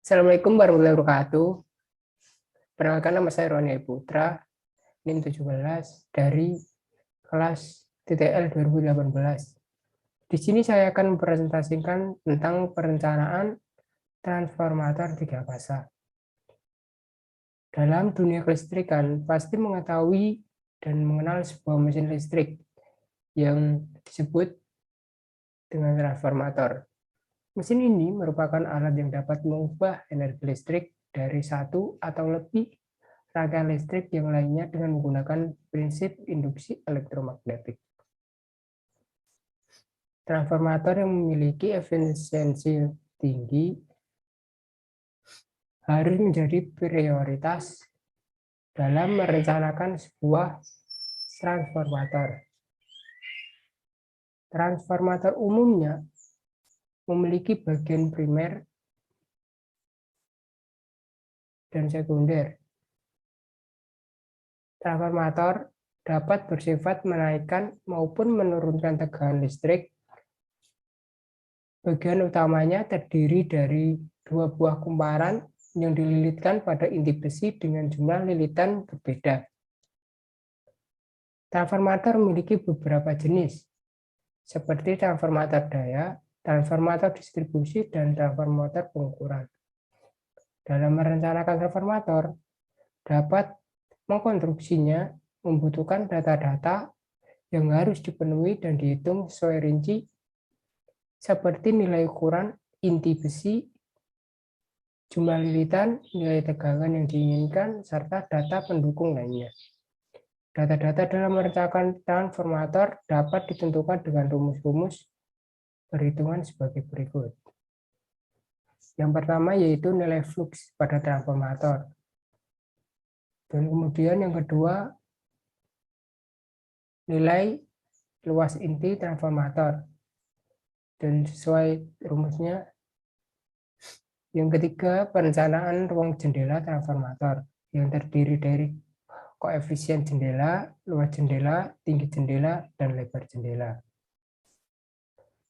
Assalamualaikum warahmatullahi wabarakatuh. Perkenalkan, nama saya Roni Putra, NIM 17 dari kelas TTL 2018. Di sini saya akan mempresentasikan tentang perencanaan transformator 3 fasa. Dalam dunia kelistrikan, pasti mengetahui dan mengenal sebuah mesin listrik yang disebut dengan transformator. Mesin ini merupakan alat yang dapat mengubah energi listrik dari satu atau lebih rangkaian listrik yang lainnya dengan menggunakan prinsip induksi elektromagnetik. Transformator yang memiliki efisiensi tinggi harus menjadi prioritas dalam merencanakan sebuah transformator. Transformator umumnya memiliki bagian primer dan sekunder. Transformator dapat bersifat menaikkan maupun menurunkan tegangan listrik. Bagian utamanya terdiri dari dua buah kumparan yang dililitkan pada inti besi dengan jumlah lilitan berbeda. Transformator memiliki beberapa jenis, seperti transformator daya, transformator distribusi, dan transformator pengukuran. Dalam merencanakan transformator, dapat mengkonstruksinya membutuhkan data-data yang harus dipenuhi dan dihitung sesuai rinci, seperti nilai ukuran inti besi, jumlah lilitan, nilai tegangan yang diinginkan, serta data pendukung lainnya. Data-data dalam merencanakan transformator dapat ditentukan dengan rumus-rumus perhitungan sebagai berikut. Yang pertama yaitu nilai flux pada transformator. Dan kemudian yang kedua, nilai luas inti transformator. Dan sesuai rumusnya, yang ketiga, perencanaan ruang jendela transformator yang terdiri dari koefisien jendela, luas jendela, tinggi jendela, dan lebar jendela.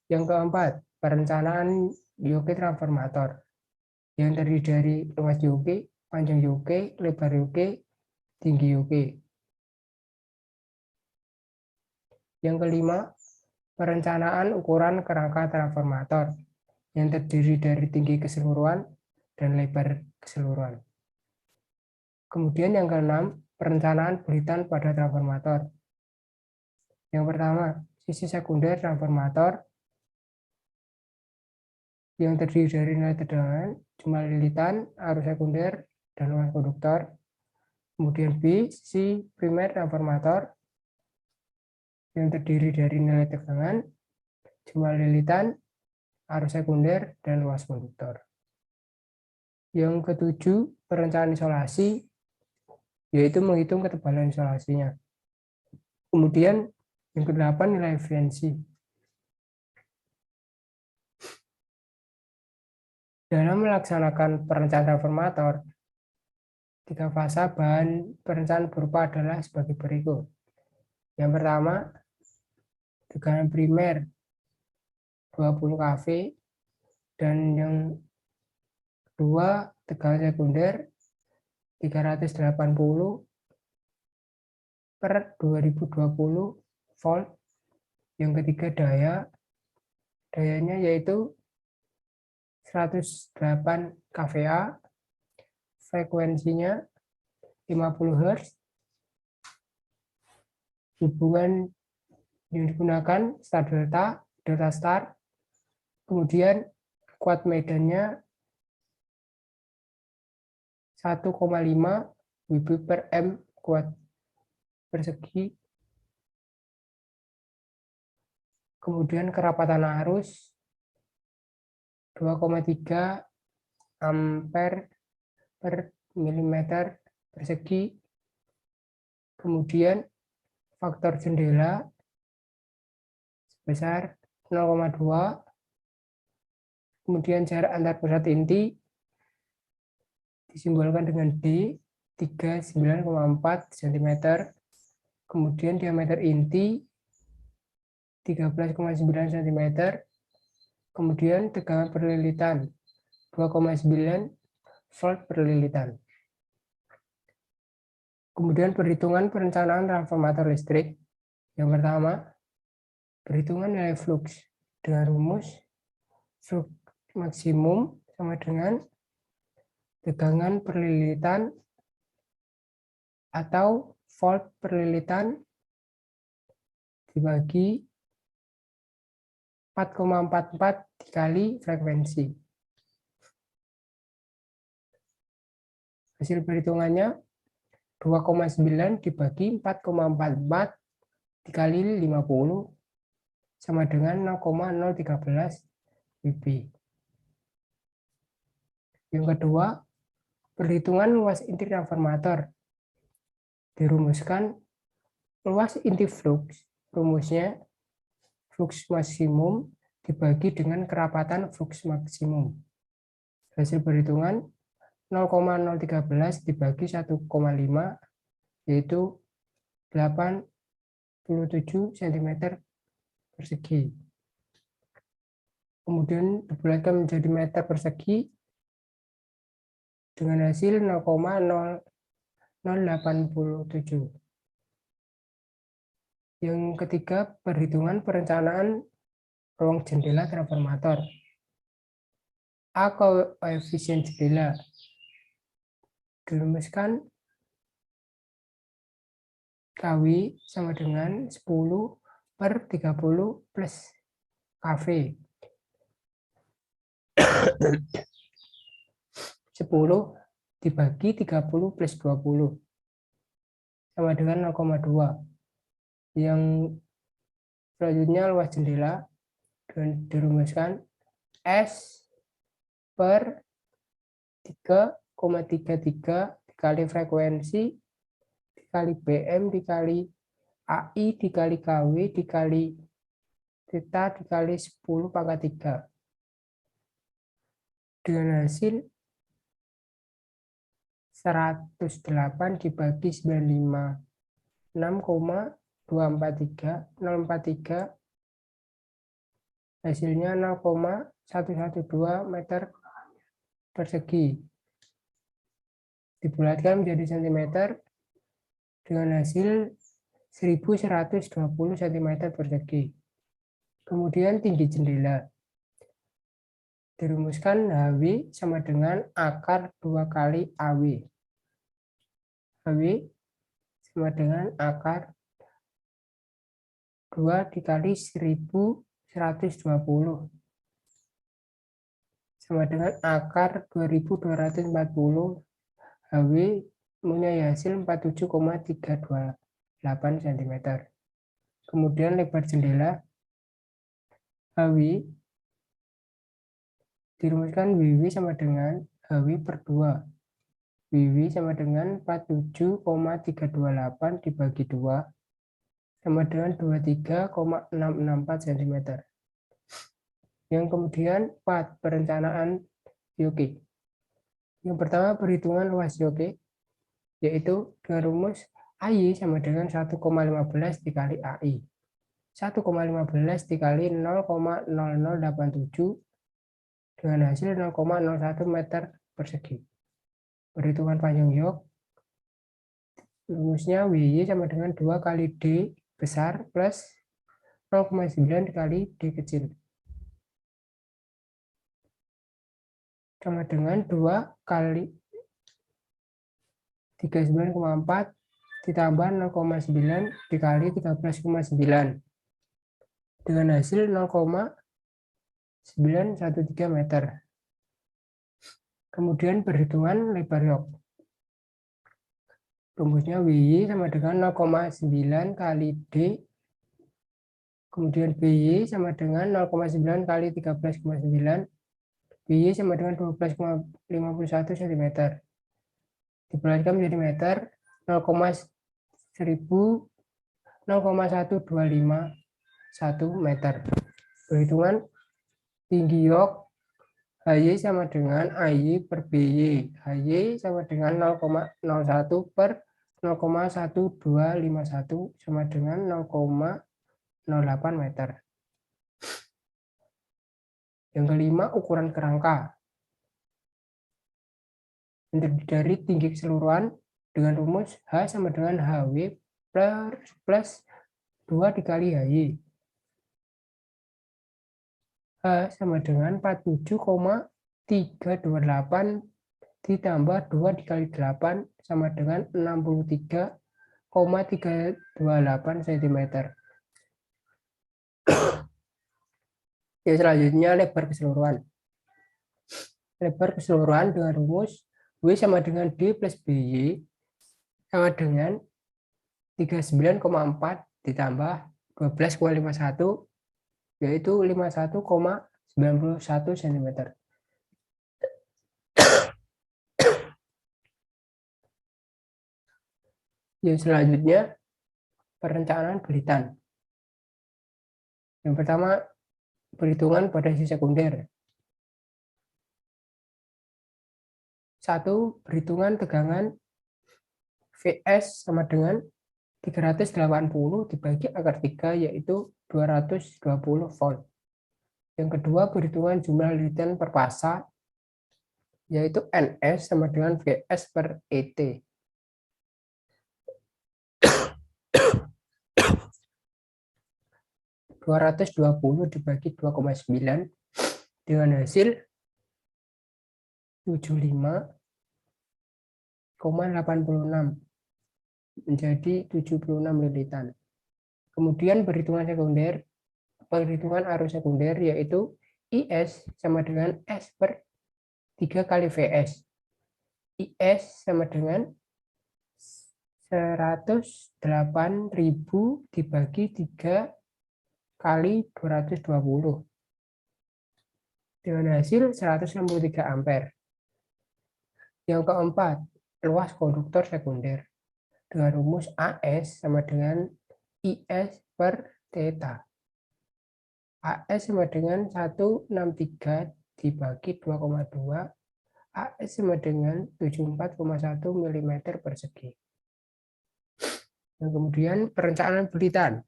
Yang keempat, perencanaan yoke transformator yang terdiri dari luas yoke, panjang yoke, lebar yoke, tinggi yoke. Yang kelima, perencanaan ukuran kerangka transformator yang terdiri dari tinggi keseluruhan dan lebar keseluruhan. Kemudian yang keenam, perencanaan bulitan pada transformator. Yang pertama, sisi sekunder transformator yang terdiri dari nilai tegangan, jumlah lilitan, arus sekunder, dan luas konduktor. Kemudian B, sisi primer transformator yang terdiri dari nilai tegangan, jumlah lilitan, arus sekunder, dan luas konduktor. Yang ketujuh, perencanaan isolasi, yaitu menghitung ketebalan isolasinya. Kemudian yang kedelapan, nilai efisiensi. Dalam melaksanakan perencanaan transformator, 3 fasa bahan perencanaan berupa adalah sebagai berikut. Yang pertama, tegangan primer 20 kV, dan yang kedua, tegangan sekunder 380 per 2020 volt. Yang ketiga, dayanya yaitu 108 kVA, frekuensinya 50 Hz, hubungan yang digunakan star delta star, kemudian kuat medannya 1,5 Wb per M kuat persegi, kemudian kerapatan arus 2,3 ampere per milimeter persegi, kemudian faktor jendela sebesar 0,2, kemudian jarak antar pusat inti disimbolkan dengan D 39,4 cm, kemudian diameter inti 13,9 cm, kemudian tegangan per lilitan 2,9 volt per lilitan. Kemudian perhitungan perencanaan transformator listrik. Yang pertama, perhitungan nilai flux dengan rumus flux maksimum sama dengan tegangan per lilitan atau volt per lilitan dibagi 4,44 dikali frekuensi. Hasil perhitungannya 2,9 dibagi 4,44 dikali 50 sama dengan 0,013 Wb. Yang kedua, perhitungan luas inti transformator. Dirumuskan luas inti flux, rumusnya flux maksimum dibagi dengan kerapatan flux maksimum. Hasil perhitungan 0,013 dibagi 1,5 yaitu 87 cm persegi. Kemudian dibulatkan menjadi meter persegi dengan hasil 0,0087. Yang ketiga, perhitungan perencanaan ruang jendela transformator. A koefisien jendela. Dirumuskan KW sama dengan 10 per 30 plus KV. 10 dibagi 30 plus 20 sama dengan 0,2. Yang selanjutnya luas jendela dirumuskan S per 3,33 dikali frekuensi dikali BM dikali AI dikali KW dikali theta dikali 10 pangkat 3 dengan hasil 108 dibagi 95 6,243 hasilnya 0,112 meter persegi. Dibulatkan menjadi cm dengan hasil 1120 cm persegi. Kemudian tinggi jendela. Dirumuskan HW sama dengan akar 2 kali AW. HW sama dengan akar 2 dikali 1120 sama dengan akar 2240. HW mempunyai hasil 47,328 cm. Kemudian lebar jendela HW dirumuskan WW sama dengan HW per 2. WW sama dengan 47,328 dibagi 2 sama dengan 23,664 cm. Yang kemudian 4. Perencanaan YOKI. Yang pertama perhitungan luas YOKI, yaitu dengan rumus AY sama dengan 1,15 dikali AI. 1,15 dikali 0,0087 dengan hasil 0,01 meter persegi. Perhitungan panjang yok, rumusnya WY sama dengan 2 kali D besar plus 0,9 dikali D kecil. Sama dengan 2 kali 39,4 ditambah 0,9 dikali 13,9 dengan hasil 0,913 meter. Kemudian perhitungan lebar yok. Rumusnya WY sama dengan 0,9 kali D. Kemudian BY sama dengan 0,9 kali 13,9. BY sama dengan 12,51 cm. Dibulatkan menjadi meter 0,125 meter. Perhitungan tinggi yok HY sama dengan AY per BY. HY sama dengan 0,01 per 0,1251 sama dengan 0,08 meter. Yang kelima, ukuran kerangka. yang terdiri dari tinggi keseluruhan dengan rumus H sama dengan HW plus 2 dikali HY. H sama dengan 47,328 ditambah 2 dikali 8 sama dengan 63,328 cm. Ya, selanjutnya lebar keseluruhan. Lebar keseluruhan dengan rumus W sama dengan D plus BY sama dengan 39,4 ditambah 12,51 yaitu 51,91 cm. Yang selanjutnya perencanaan bulitan. Yang pertama perhitungan potensi sekunder. 1. Perhitungan tegangan Vs sama dengan 380 dibagi akar 3 yaitu 220 volt. Yang kedua perhitungan jumlah litian per fasa yaitu Ns sama dengan Vs per ET. (220 dibagi 2,9) dengan hasil 75,86 menjadi 76 lilitan. Kemudian perhitungan sekunder, perhitungan arus sekunder yaitu IS sama dengan S per 3 kali Vs. IS sama dengan 108.000 dibagi 3 kali 220 dengan hasil 163 ampere. Yang keempat, luas konduktor sekunder dengan rumus AS sama dengan IS per theta. AS sama dengan 163 dibagi 2,2, AS sama dengan 74,1 mm persegi. Dan kemudian perencanaan bulitan.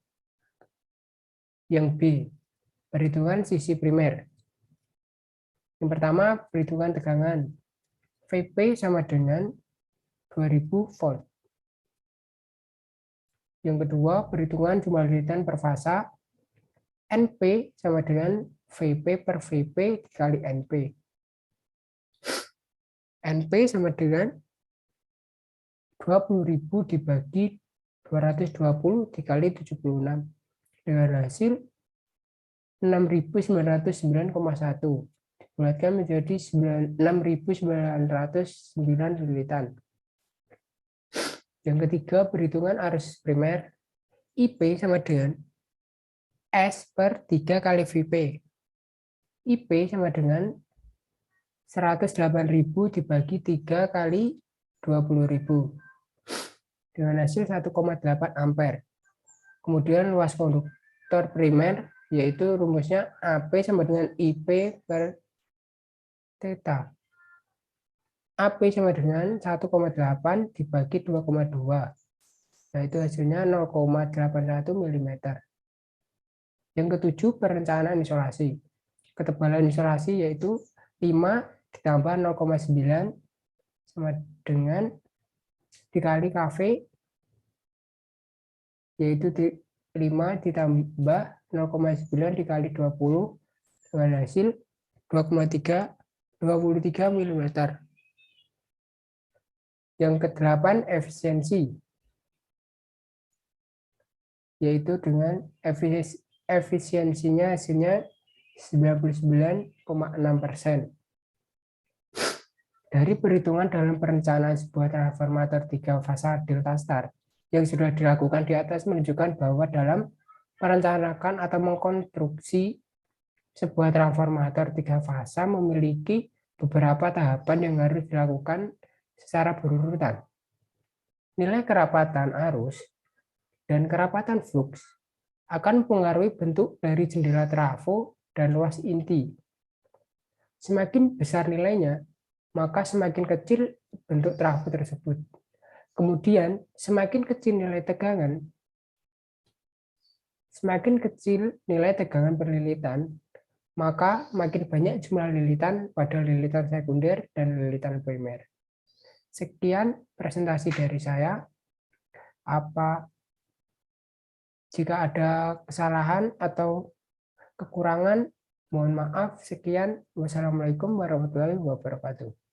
Yang B, perhitungan sisi primer. Yang pertama, perhitungan tegangan. Vp sama dengan 2000 volt. Yang kedua, perhitungan jumlah litian per fasa. Np sama dengan Vp per Vp dikali Np. Np sama dengan 20.000 dibagi 220 dikali 76 dengan hasil 6.909,1 dibulatkan menjadi 6.909 lilitan. Yang ketiga perhitungan arus primer. IP sama dengan S per 3 kali Vp. IP sama dengan 108.000 dibagi 3 kali 20.000 dengan hasil 1,8 ampere. Kemudian luas konduktor primer yaitu rumusnya AP sama dengan IP per theta. AP sama dengan 1,8 dibagi 2,2 yaitu hasilnya 0,81 mm. Yang ketujuh perencanaan isolasi. Ketebalan isolasi yaitu 5 ditambah 0,9 sama dengan dikali Kv yaitu 5 ditambah 0,9 dikali 20 dengan hasil 23 mm. Yang kedelapan efisiensi yaitu dengan efisiensinya hasilnya 99,6%. Dari perhitungan dalam perencanaan sebuah transformator 3 fasa delta star yang sudah dilakukan di atas menunjukkan bahwa dalam merencanakan atau mengkonstruksi sebuah transformator 3 fasa memiliki beberapa tahapan yang harus dilakukan secara berurutan. Nilai kerapatan arus dan kerapatan flux akan mempengaruhi bentuk dari jendela trafo dan luas inti. Semakin besar nilainya, maka semakin kecil bentuk trafo tersebut. Kemudian, semakin kecil nilai tegangan per lilitan, maka makin banyak jumlah lilitan pada lilitan sekunder dan lilitan primer. Sekian presentasi dari saya. Jika ada kesalahan atau kekurangan, mohon maaf. Sekian. Wassalamualaikum warahmatullahi wabarakatuh.